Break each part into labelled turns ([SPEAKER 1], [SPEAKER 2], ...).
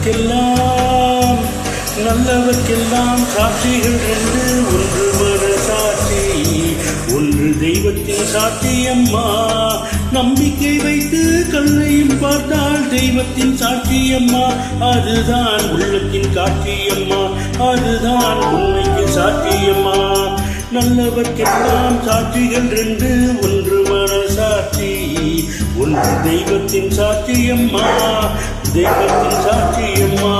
[SPEAKER 1] நல்லவர்க்கெல்லாம் நல்லவர்க்கெல்லாம் சாட்சிகள் ரெண்டு, ஒன்று மனசாட்சி, ஒன்று தெய்வத்தின் சாட்சியம்மா. நம்பிக்கை வைத்து கண்ணையும் பார்த்தால் தெய்வத்தின் சாட்சியம்மா. அதுதான் உள்ளத்தின் காட்சியம்மா, அதுதான் உண்மைக்கு சாட்சியம்மா. நல்லவர்க்கெல்லாம் சாட்சிகள் ரெண்டு, ஒன்று மனசாட்சி, ஒன்று தெய்வத்தின் சாட்சியம்மா, தெய்வத்தின் சாட்சியம்மா.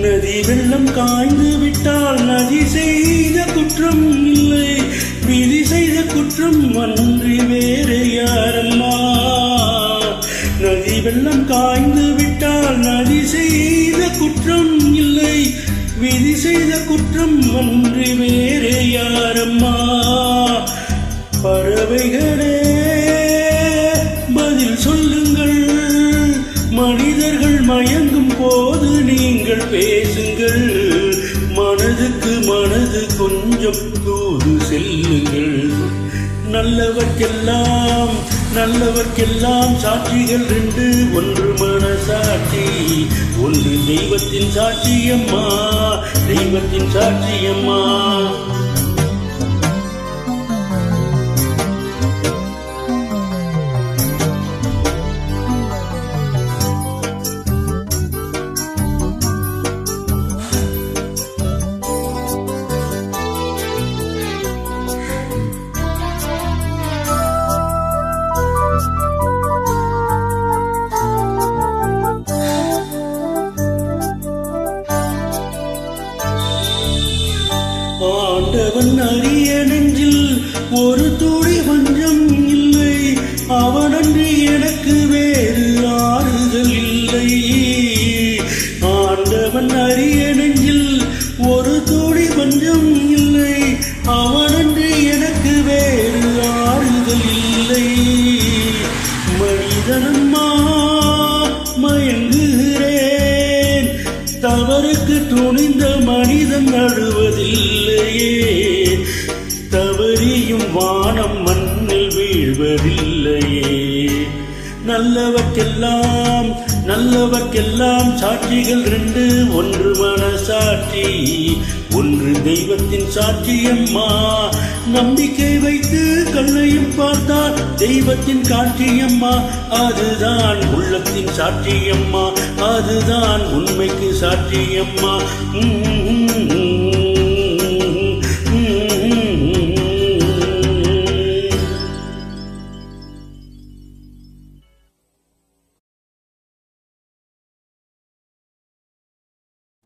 [SPEAKER 1] நதி வெள்ளம் காய்ந்து விட்டால் நதி செய்த குற்றம் இல்லை, விதி செய்த குற்றம் அன்றி வேறு யாரம்மா. நதி வெள்ளம் காய்ந்து விட்டால் நதி செய்த குற்றம் இல்லை, விதி செய்த குற்றம் அன்றி வேறு யாரம்மா. பறவைகளே பதில் சொல்லுங்கள், மனிதர்கள் மயங்கும் போது நீங்கள் பேசுங்கள், மனதுக்கு மனது கொஞ்சம் தூது செல்லுங்கள். நல்லவர்க்கெல்லாம் நல்லவர்க்கெல்லாம் சாட்சிகள் ரெண்டு, ஒன்று மனசாட்சி, ஒன்று தெய்வத்தின் சாட்சியம்மா, தெய்வத்தின் சாட்சியம்மா. ஆண்டவன் அறிய நெஞ்சில் ஒரு துளி வஞ்சம் இல்லை, அவனன்றி எனக்கு வேறு ஆறுதல் இல்லை. ஆண்டவன் அறிய நெஞ்சில் ஒரு துளி வஞ்சம் இல்லை, அவனன்றி எனக்கு வேறு ஆறுதல் இல்லை. மனிதனம்மா மயங்குகிறேன், தவறுக்கு துணிந்த மனிதன் அழுவதில்லையே, தவறியும் வானம் மண்ணில் வீழ்வதில்லையே. நல்லவர்க்கெல்லாம் நல்லவர்க்கெல்லாம் சாட்சிகள் ரெண்டு, ஒன்று மனசாட்சி, ஒன்று தெய்வத்தின் சாட்சியம்மா. நம்பிக்கை வைத்து கண்ணையும் பார்த்தால் தெய்வத்தின் காட்சியம்மா, அதுதான் உள்ளத்தின் சாட்சியம்மா, அதுதான் உண்மைக்கு சாட்சியம்மா.